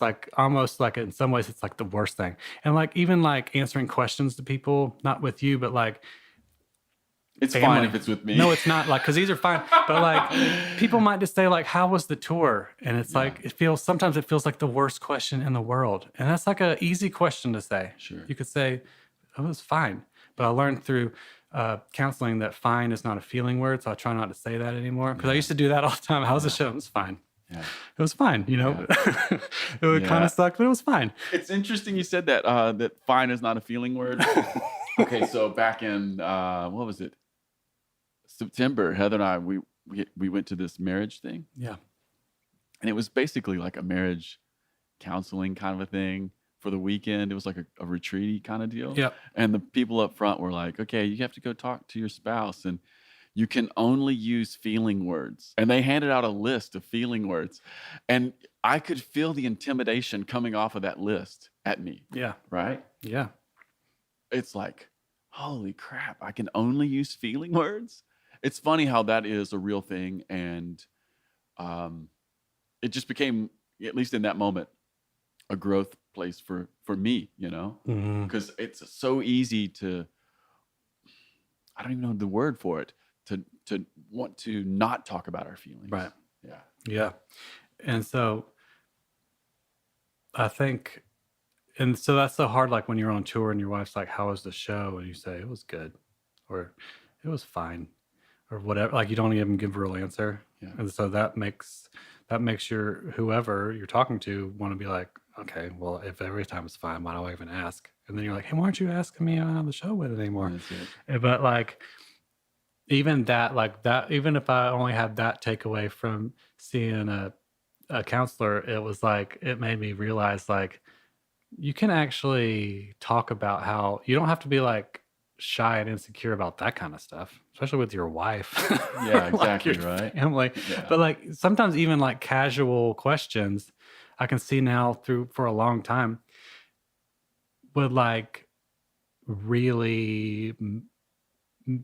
like almost like, in some ways it's like the worst thing. And like, even like answering questions to people, not with you, but like, it's family. Fine if it's with me. No, it's not, like, because these are fine. But like, people might just say like, how was the tour? And it's like, sometimes it feels like the worst question in the world. And that's like an easy question to say. Sure. You could say, it was fine. But I learned through counseling that fine is not a feeling word. So I try not to say that anymore. Because I used to do that all the time. How was the show? It was fine. Yeah. It was fine, you know. Yeah. It would kind of suck, but it was fine. It's interesting you said that, that fine is not a feeling word. Okay, so back in, what was it? September, Heather and I, we went to this marriage thing. Yeah. And it was basically like a marriage counseling kind of a thing for the weekend. It was like a retreat kind of deal. Yeah. And the people up front were like, okay, you have to go talk to your spouse, and you can only use feeling words. And they handed out a list of feeling words. And I could feel the intimidation coming off of that list at me. Yeah. Right? Yeah. It's like, holy crap, I can only use feeling words? It's funny how that is a real thing. And it just became, at least in that moment, a growth place for me, you know? Because it's so easy to, I don't even know the word for it, to want to not talk about our feelings. Right. Yeah. Yeah. And so I think, and so that's so hard, like when you're on tour and your wife's like, how was the show? And you say, it was good, or it was fine, or whatever. Like, you don't even give a real answer. Yeah. And so that makes whoever you're talking to want to be like, okay, well, if every time it's fine, why do I even ask? And then you're like, hey, why aren't you asking me on the show with it anymore? But like, even if I only had that takeaway from seeing a counselor, it was like, it made me realize, like, you can actually talk about how you don't have to be like shy and insecure about that kind of stuff, especially with your wife. Yeah, exactly. Like right. Family. Yeah. But like, sometimes even like casual questions, I can see now for a long time, would like really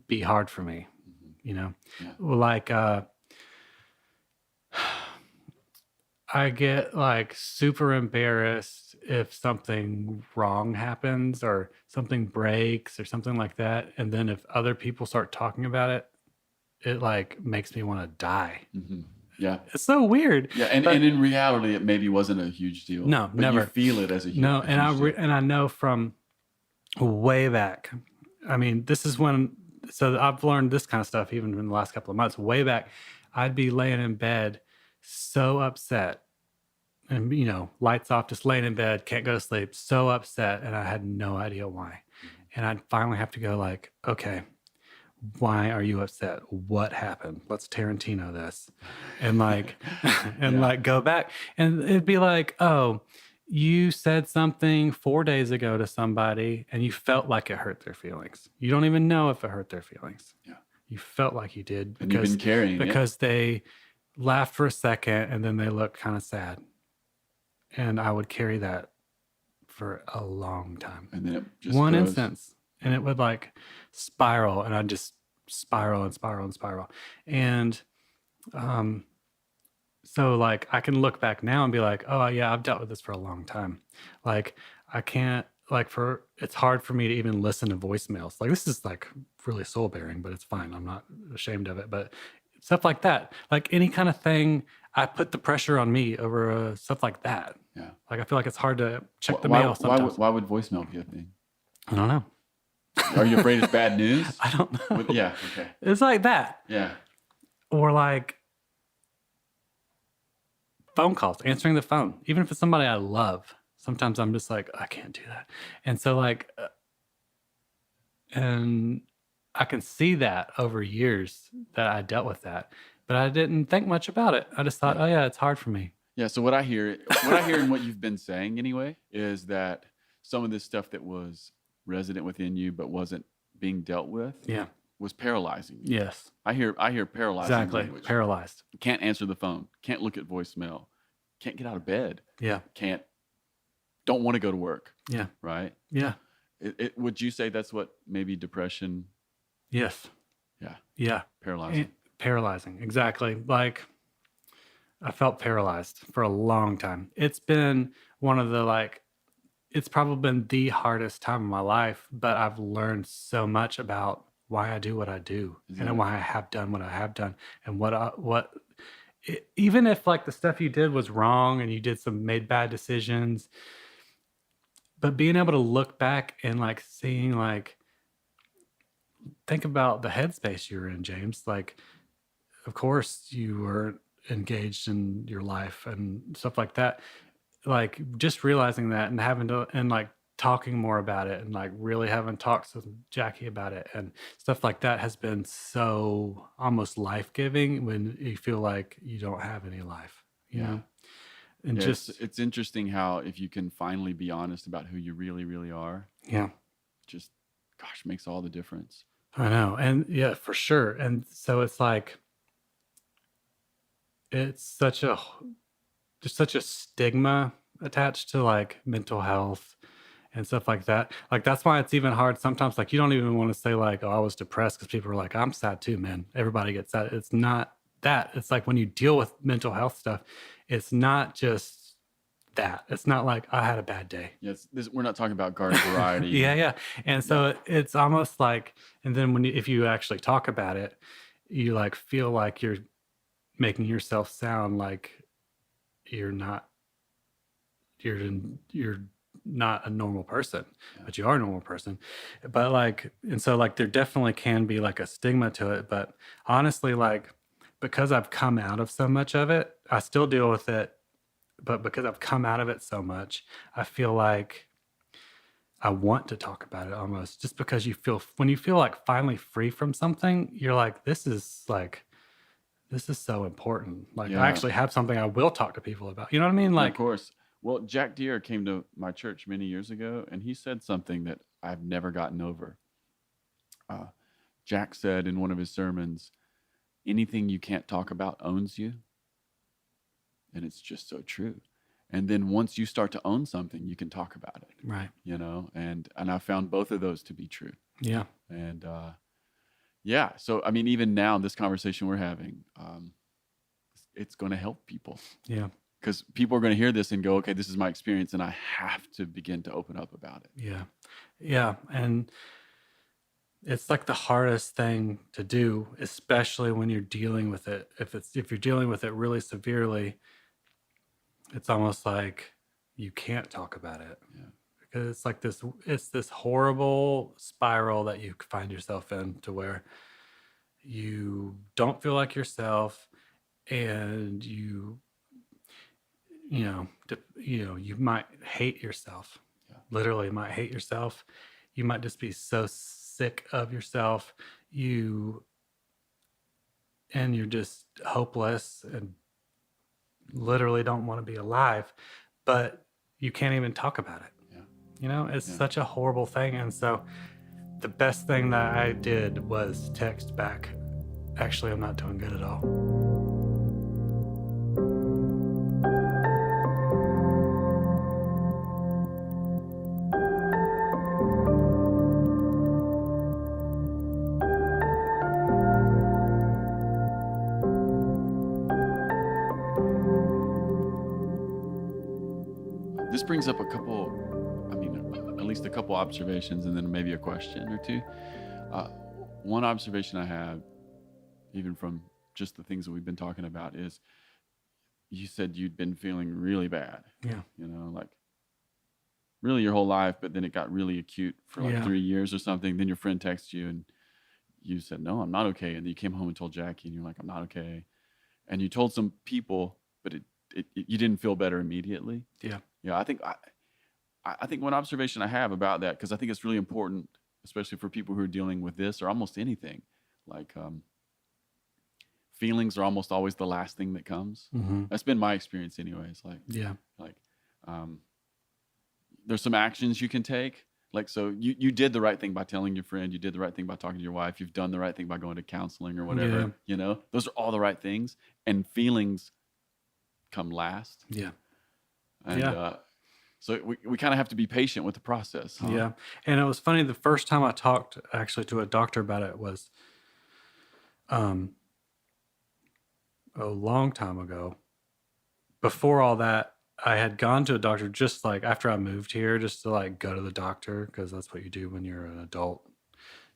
be hard for me. you know? Yeah. Like, I get like super embarrassed if something wrong happens or something breaks or something like that. And then if other people start talking about it, it like makes me want to die. Mm-hmm. Yeah. It's so weird. Yeah. And in reality, it maybe wasn't a huge deal. No, but never. You feel it as a No, a and huge deal. and I know from way back. I mean, this is when, so I've learned this kind of stuff even in the last couple of months. Way back, I'd be laying in bed so upset, and lights off, just laying in bed, can't go to sleep, so upset, and I had no idea why. And I'd finally have to go like, okay, why are you upset? What happened? Let's Tarantino this, and like, and like go back, and it'd be like, oh, you said something 4 days ago to somebody, and you felt like it hurt their feelings. You don't even know if it hurt their feelings. Yeah, you felt like you did and you've been carrying because they laughed for a second and then they looked kind of sad, and I would carry that for a long time. And then it just one grows. instance, and it would like spiral, and I'd just spiral and spiral and spiral. And so like I can look back now and be like, oh yeah, I've dealt with this for a long time. Like I can't, like, it's hard for me to even listen to voicemails. Like this is like really soul bearing, but it's fine. I'm not ashamed of it. But stuff like that, like any kind of thing, I put the pressure on me over stuff like that. Yeah. Like I feel like it's hard to check the mail sometimes. Why would voicemail be a thing? I don't know. Are you afraid it's bad news? I don't know. Yeah. Okay. It's like that. Yeah. Or like phone calls, answering the phone, even if it's somebody I love. Sometimes I'm just like, I can't do that. And so like, and I can see that over years that I dealt with that, but I didn't think much about it. I just thought, oh yeah, it's hard for me. Yeah. So what I hear in what you've been saying anyway, is that some of this stuff that was resident within you, but wasn't being dealt with, was paralyzing you. Yes. I hear paralyzing Exactly. language. Paralyzed. Can't answer the phone. Can't look at voicemail. Can't get out of bed. Yeah. Don't want to go to work. Yeah. Right. Yeah. Would you say that's what maybe depression? Yes. Yeah. Yeah. Paralyzing. Paralyzing. Exactly. Like I felt paralyzed for a long time. It's been one of the it's probably been the hardest time of my life, but I've learned so much about why I do what I do and why I have done what I have done, and even if like the stuff you did was wrong and you made bad decisions, but being able to look back and like seeing, like, think about the headspace you were in, James. Like, of course you were engaged in your life and stuff like that. Like just realizing that and having to, and like talking more about it and like really having talks with Jackie about it and stuff like that has been so almost life-giving when you feel like you don't have any life, you know? And it's interesting how if you can finally be honest about who you really, really are, just makes all the difference. I know. And yeah, for sure. And so it's like, it's such a stigma attached to like mental health and stuff like that. Like that's why it's even hard sometimes. Like you don't even want to say like, oh, I was depressed, because people are like, I'm sad too, man. Everybody gets sad. It's not that. It's like when you deal with mental health stuff, it's not just that. It's not like I had a bad day. Yes, we're not talking about garden variety. Yeah. And so it's almost like, and then if you actually talk about it, you like feel like you're making yourself sound like you're not a normal person, but you are a normal person. But like, and so like there definitely can be like a stigma to it, but honestly, like because I've come out of so much of it, I still deal with it, but because I've come out of it so much, I feel like I want to talk about it almost, just because when you feel like finally free from something, you're like, this is so important. Like I actually have something I will talk to people about. You know what I mean? Like, of course. Well, Jack Deere came to my church many years ago, and he said something that I've never gotten over. Jack said in one of his sermons, anything you can't talk about owns you. And it's just so true. And then once you start to own something, you can talk about it. Right. You know, and I found both of those to be true. Yeah. And yeah. So, I mean, even now, this conversation we're having, it's going to help people. Yeah. Because people are going to hear this and go, okay, this is my experience, and I have to begin to open up about it. Yeah. Yeah. And it's like the hardest thing to do, especially when you're dealing with it. If you're dealing with it really severely, it's almost like you can't talk about it. Yeah. Because it's this horrible spiral that you find yourself in, to where you don't feel like yourself, and you might hate yourself. Yeah. Literally might hate yourself. You might just be so sick of yourself. And you're just hopeless and literally don't want to be alive, but you can't even talk about it. Yeah. It's such a horrible thing. And so the best thing that I did was text back, actually, I'm not doing good at all. This brings up at least a couple observations, and then maybe a question or two. One observation I have, even from just the things that we've been talking about, is you said you'd been feeling really bad. Yeah. Like really your whole life, but then it got really acute for like 3 years or something. Then your friend texted you and you said, no, I'm not okay. And then you came home and told Jackie, and you're like, I'm not okay. And you told some people, but you didn't feel better immediately. Yeah. Yeah, I think one observation I have about that, because I think it's really important, especially for people who are dealing with this or almost anything, like feelings are almost always the last thing that comes. Mm-hmm. That's been my experience anyways. There's some actions you can take. Like, so you did the right thing by telling your friend, you did the right thing by talking to your wife, you've done the right thing by going to counseling or whatever, those are all the right things, and feelings come last. Yeah. And so we kind of have to be patient with the process. Huh? Yeah. And it was funny, the first time I talked actually to a doctor about it was a long time ago. Before all that, I had gone to a doctor just like after I moved here, just to like go to the doctor, because that's what you do when you're an adult.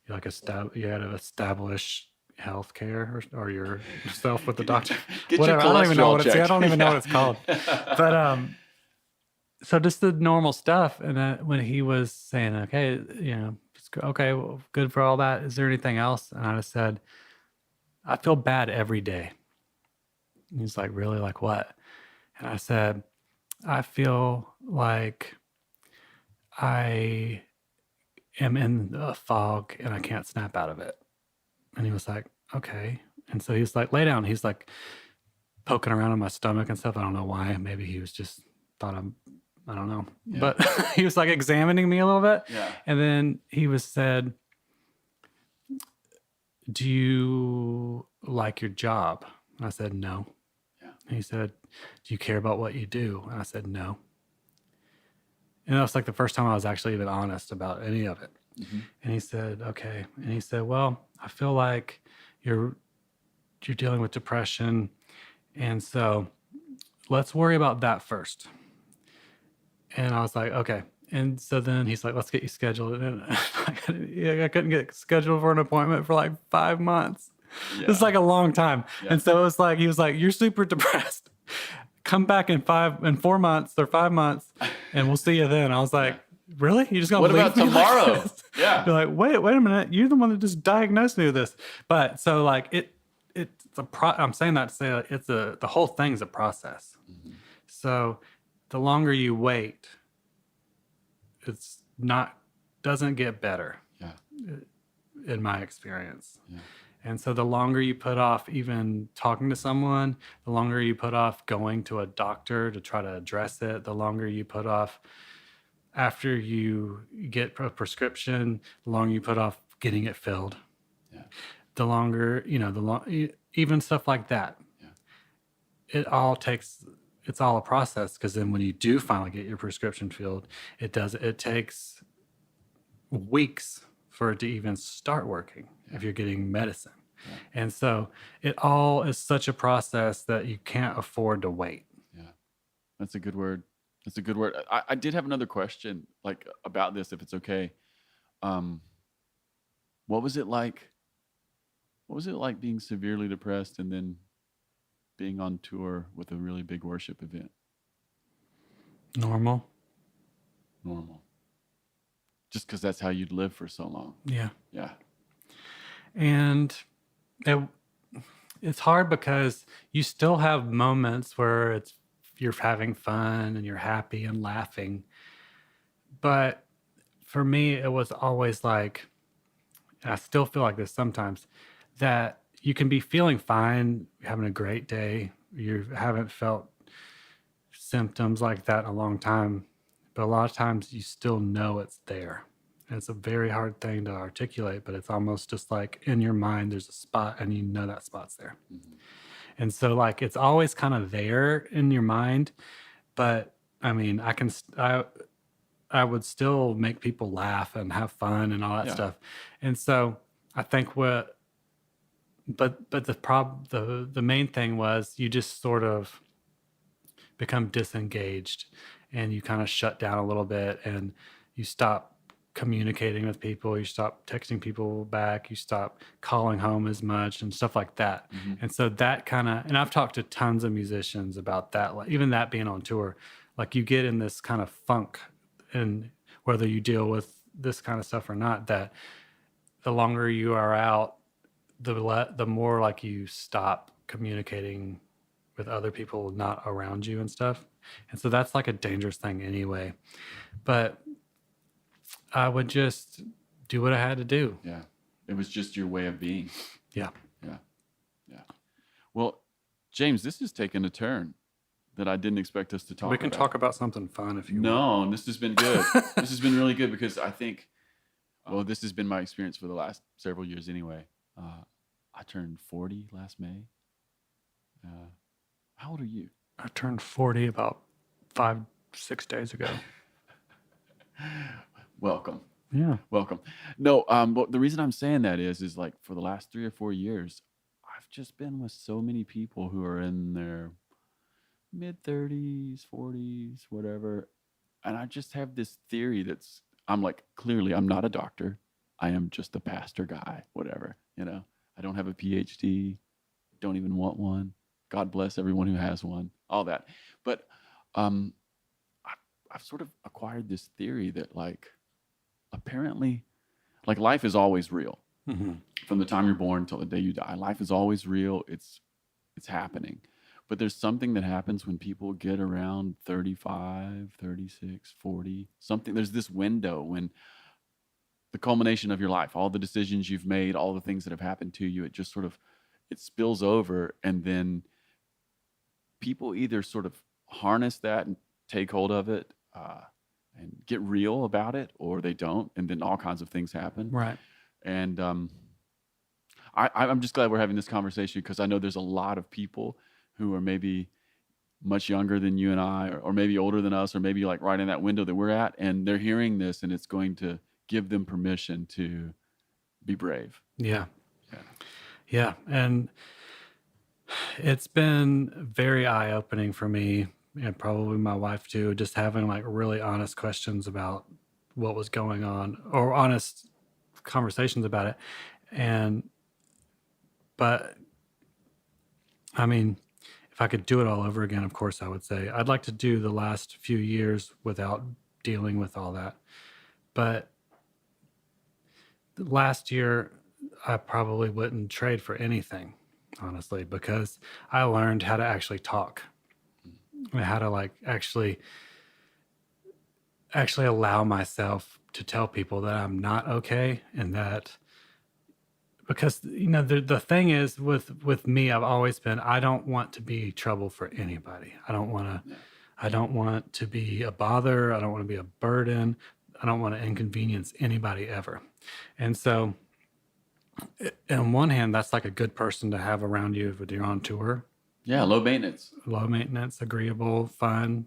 You like you had to establish health care or yourself with the doctor. Get Whatever. your I don't even know what cholesterol I don't even know what checked. it's called. But so just the normal stuff. And then when he was saying, okay, okay, well, good for all that. Is there anything else? And I just said, I feel bad every day. And he's like, really? Like what? And I said, I feel like I am in a fog and I can't snap out of it. And he was like, okay. And so he's like, lay down. He's like poking around in my stomach and stuff. I don't know why. Maybe he was just thought I don't know. Yeah. But he was like examining me a little bit. Yeah. And then he said, do you like your job? And I said, no. Yeah. And he said, do you care about what you do? And I said, no. And that was like the first time I was actually even honest about any of it. Mm-hmm. And he said, okay. And he said, well, I feel like you're dealing with depression. And so let's worry about that first. And I was like, okay. And so then he's like, let's get you scheduled. And I couldn't get scheduled for an appointment for like 5 months. Yeah. It's like a long time. Yeah. And so it was like, he was like, you're super depressed. Come back in 4 months or 5 months and we'll see you then. I was like, really? You just gonna what leave about me tomorrow? Like this? Yeah. You're like, wait a minute. You're the one that just diagnosed me with this. But so like I'm saying that to say like, the whole thing's a process. Mm-hmm. So the longer you wait, doesn't get better. Yeah. In my experience. Yeah. And so the longer you put off even talking to someone, the longer you put off going to a doctor to try to address it, the longer you put off after you get a prescription, the longer you put off getting it filled. Yeah. The longer, even stuff like that. Yeah. It's all a process, because then when you do finally get your prescription filled, it takes weeks for it to even start working. if you're getting medicine. And so it all is such a process that you can't afford to wait. Yeah. That's a good word. That's a good word. I did have another question like about this, if it's okay. What was it like? What was it like being severely depressed and then being on tour with a really big worship event? Normal. Just because that's how you'd live for so long. Yeah. Yeah. And it's hard because you still have moments where you're having fun and you're happy and laughing. But for me, it was always like, and I still feel like this sometimes, that you can be feeling fine, having a great day. You haven't felt symptoms like that in a long time, but a lot of times you still know it's there. And it's a very hard thing to articulate, but it's almost just like in your mind, there's a spot and you know that spot's there. Mm-hmm. And so like, it's always kind of there in your mind, but I mean, I would still make people laugh and have fun and all that stuff. And so I think but the main thing was you just sort of become disengaged and you kind of shut down a little bit and you stop communicating with people, you stop texting people back, you stop calling home as much and stuff like that. Mm-hmm. And so that kind of, and I've talked to tons of musicians about that, like even that being on tour, like you get in this kind of funk, and whether you deal with this kind of stuff or not, that the longer you are out, the more like you stop communicating with other people not around you and stuff. And so that's like a dangerous thing anyway. But I would just do what I had to do. Yeah. It was just your way of being. Yeah. Yeah. Yeah. Well, James, this has taken a turn that I didn't expect us to talk about. We can talk about something fun if you want. No, this has been good. This has been really good because I think, well, this has been my experience for the last several years anyway. I turned 40 last May. How old are you? I turned 40 about 5-6 days ago. Welcome. Yeah. Welcome. No, but the reason I'm saying that is like for the last 3 or 4 years, I've just been with so many people who are in their mid 30s, 40s, whatever. And I just have this theory I'm like, clearly I'm not a doctor. I am just a pastor guy, whatever, I don't have a PhD, don't even want one. God bless everyone who has one, all that. But I've sort of acquired this theory that like, apparently, like life is always real. Mm-hmm. From the time you're born till the day you die. Life is always real. It's happening. But there's something that happens when people get around 35, 36, 40, something. There's this window when the culmination of your life, all the decisions you've made, all the things that have happened to you, it just sort of, it spills over. And then people either sort of harness that and take hold of it and get real about it, or they don't. And then all kinds of things happen. Right. And I'm just glad we're having this conversation because I know there's a lot of people who are maybe much younger than you and I, or maybe older than us, or maybe like right in that window that we're at, and they're hearing this and it's going to give them permission to be brave. Yeah. Yeah. Yeah. And it's been very eye-opening for me, and probably my wife too, just having like really honest questions about what was going on, or honest conversations about it. But I mean, if I could do it all over again, of course I would say I'd like to do the last few years without dealing with all that. But last year, I probably wouldn't trade for anything, honestly, because I learned how to actually talk, and how to like actually allow myself to tell people that I'm not okay, and that, because the thing is with me, I've always been, I don't want to be trouble for anybody. I don't want to be a bother. I don't want to be a burden. I don't want to inconvenience anybody ever. And so on one hand, that's like a good person to have around you when you're on tour. Yeah, low maintenance. Low maintenance, agreeable, fun,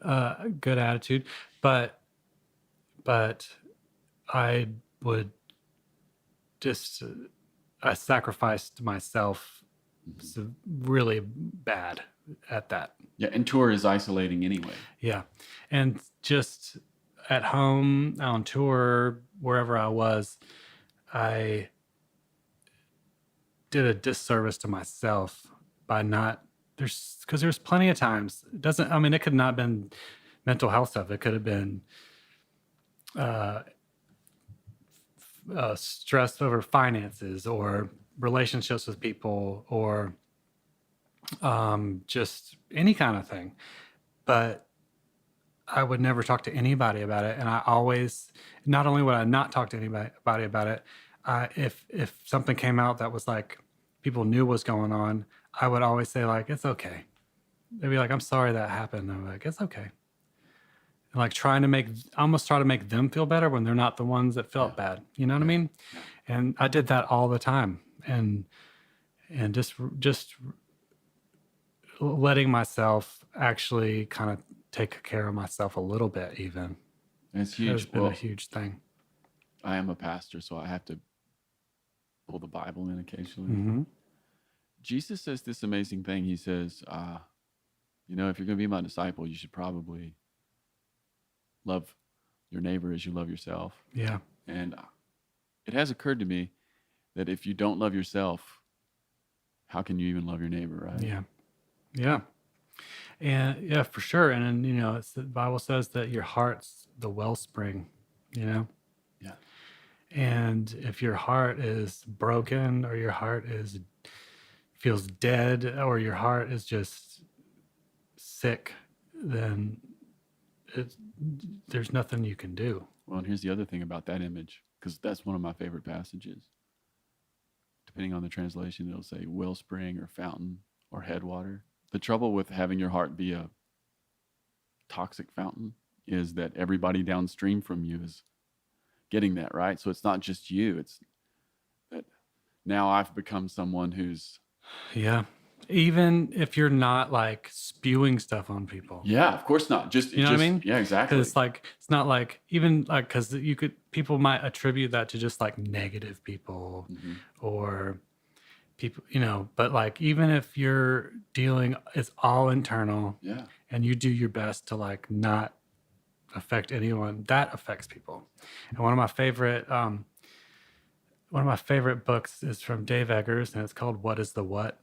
good attitude. But I would just I sacrificed myself really bad at that. Yeah, and tour is isolating anyway. Yeah. And just at home, on tour, wherever I was, I did a disservice to myself by not because there's plenty of times it could not have been mental health stuff. It could have been stress over finances or relationships with people or just any kind of thing. But I would never talk to anybody about it. And I always, not only would I not talk to anybody about it, if something came out that was like people knew what's going on, I would always say like, it's okay. They'd be like, I'm sorry that happened. I'm like, it's okay. And like almost try to make them feel better when they're not the ones that felt bad. You know what I mean? Yeah. And I did that all the time. And just letting myself actually kind of take care of myself a little bit even. And it's huge. Has been a huge thing. I am a pastor, so I have to pull the Bible in occasionally. Mm-hmm. Jesus says this amazing thing. He says, if you're going to be my disciple, you should probably love your neighbor as you love yourself. Yeah. And it has occurred to me that if you don't love yourself, how can you even love your neighbor, right? Yeah. Yeah. And yeah, for sure. And then, the Bible says that your heart's the wellspring, Yeah. And if your heart is broken or your heart feels dead or your heart is just sick, then there's nothing you can do. Well, and here's the other thing about that image, because that's one of my favorite passages. Depending on the translation, it'll say wellspring or fountain or headwater. The trouble with having your heart be a toxic fountain is that everybody downstream from you is getting that, right? So it's not just you. It's that now I've become someone who's... Yeah. Even if you're not like spewing stuff on people. Yeah, of course not. Just, what I mean? Yeah, exactly. Because it's not like, even like, because people might attribute that to just like negative people or people, but like, even if you're it's all internal and you do your best to like not affect anyone, that affects people. And one of my favorite books is from Dave Eggers, and it's called What is the What?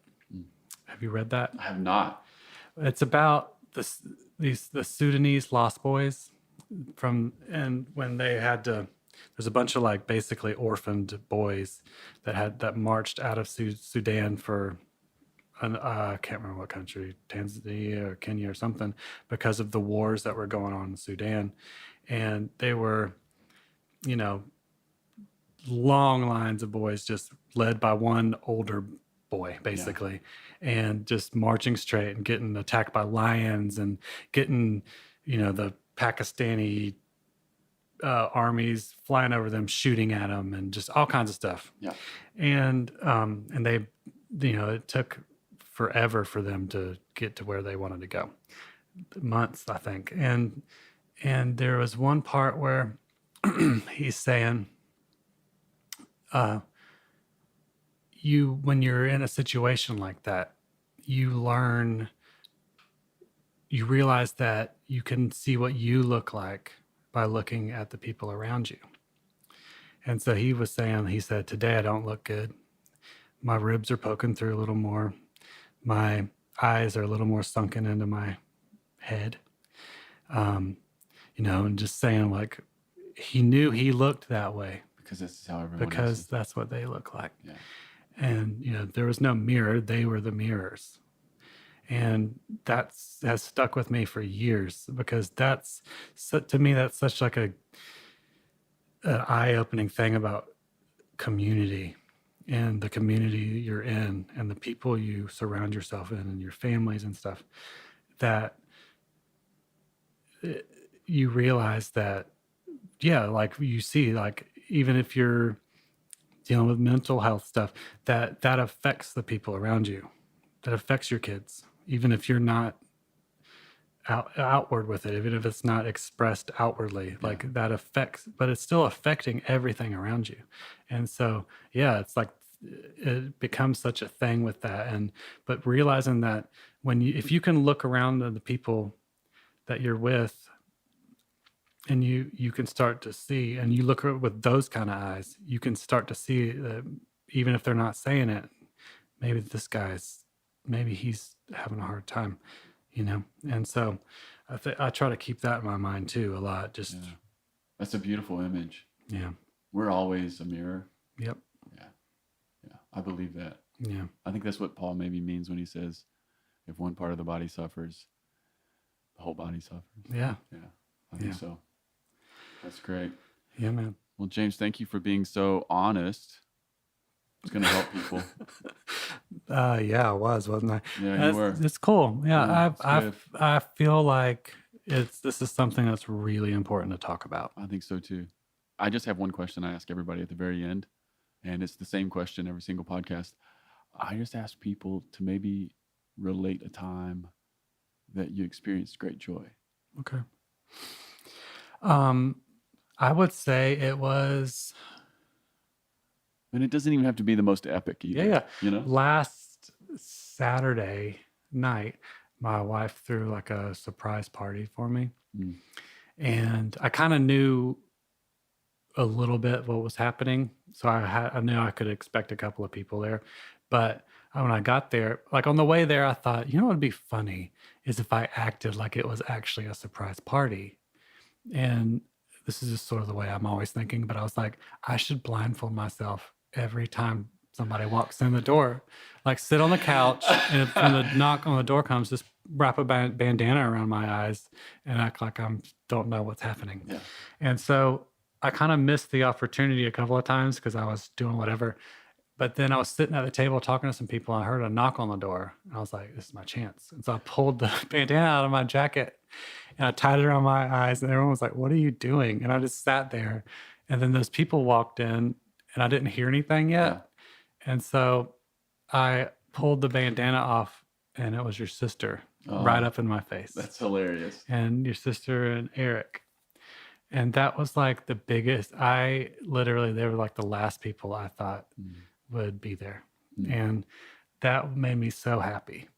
Have you read that? I have not. It's about the Sudanese lost boys and when they had to, there's a bunch of like basically orphaned boys that marched out of Sudan for I can't remember what country, Tanzania or Kenya or something, because of the wars that were going on in Sudan. And they were, long lines of boys just led by one older boy, basically, and just marching straight and getting attacked by lions and getting, the Pakistani armies flying over them, shooting at them, and just all kinds of stuff. Yeah. And they, it took forever for them to get to where they wanted to go. Months, I think. And there was one part where he's saying, when you're in a situation like that, you realize that you can see what you look like by looking at the people around you. And so he said, today I don't look good. My ribs are poking through a little more. My eyes are a little more sunken into my head. And just saying like, he knew he looked that way. Because that's how everyone Because that's what they look like. Yeah. And, there was no mirror. They were the mirrors. And that has stuck with me for years because to me, that's such like an eye-opening thing about community and the community you're in and the people you surround yourself in and your families and stuff, that you realize that, like you see, like, even if you're dealing with mental health stuff, that affects the people around you, that affects your kids, even if you're not outward with it, even if it's not expressed outwardly, like that affects, but it's still affecting everything around you. And so, yeah, it's like it becomes such a thing with that. But realizing that if you can look around at the people that you're with, and you can start to see, and you look with those kind of eyes, you can start to see that even if they're not saying it, maybe maybe he's having a hard time, And so I try to keep that in my mind too a lot. Just That's a beautiful image. Yeah. We're always a mirror. Yep. Yeah. I believe that. Yeah. I think that's what Paul maybe means when he says, if one part of the body suffers, the whole body suffers. Yeah. Yeah. I think so. That's great. Yeah, man. Well, James, thank you for being so honest. It's going to help people. Yeah, I wasn't I? Yeah, you were. It's cool. Yeah, Yeah, I feel like this is something that's really important to talk about. I think so too. I just have one question I ask everybody at the very end, and it's the same question every single podcast. I just ask people to maybe relate a time that you experienced great joy. Okay. I would say it was. And it doesn't even have to be the most epic either. Yeah. Last Saturday night, my wife threw like a surprise party for me. Mm. And I kind of knew a little bit what was happening. So I knew I could expect a couple of people there. But when I got there, like on the way there, I thought, what would be funny is if I acted like it was actually a surprise party. And this is just sort of the way I'm always thinking, but I was like, I should blindfold myself every time somebody walks in the door, like sit on the couch, and when the knock on the door comes, just wrap a bandana around my eyes and act like I don't know what's happening. Yeah. And so I kind of missed the opportunity a couple of times because I was doing whatever. But then I was sitting at the table talking to some people, and I heard a knock on the door, and I was like, this is my chance. And so I pulled the bandana out of my jacket and I tied it around my eyes, and everyone was like, what are you doing? And I just sat there, and then those people walked in, and I didn't hear anything yet. Yeah. And so I pulled the bandana off, and it was your sister right up in my face. That's hilarious. And your sister and Eric. And that was like the biggest, they were like the last people I thought would be there. And that made me so happy.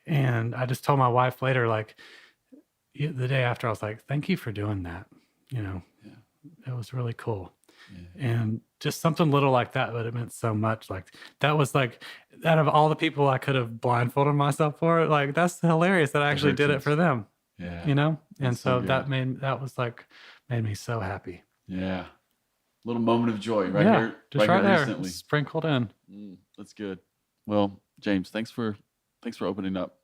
And I just told my wife later, like the day after, I was like, thank you for doing that. It was really cool. Yeah. And just something little like that, but it meant so much. Like that was like, out of all the people I could have blindfolded myself for, like that's hilarious that I actually did it for them. Yeah. And That's so good. that made me so happy. Yeah. Little moment of joy right Yeah, here. just right there, recently. sprinkled in. That's good. Well, James, thanks for opening up.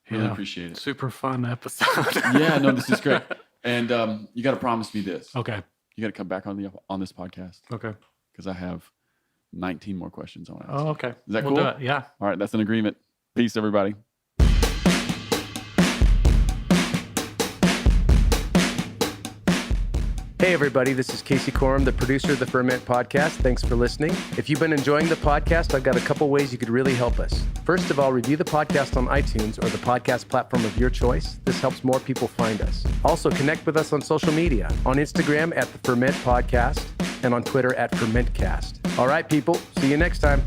Really Yeah. appreciate it. Super fun episode. Yeah, no, this is great. And you got to promise me this. Okay. You got to come back on this podcast Okay. because I have 19 more questions I want to ask. Oh, okay. Is that We'll cool? do it. Yeah. All right, that's an agreement. Peace, everybody. Hey everybody, this is Casey Corum, the producer of the Ferment podcast. Thanks for listening. If you've been enjoying the podcast, I've got a couple ways you could really help us. First of all, review the podcast on iTunes or the podcast platform of your choice. This helps more people find us. Also, connect with us on social media, on Instagram at the Ferment Podcast and on Twitter at FermentCast. All right, people, see you next time.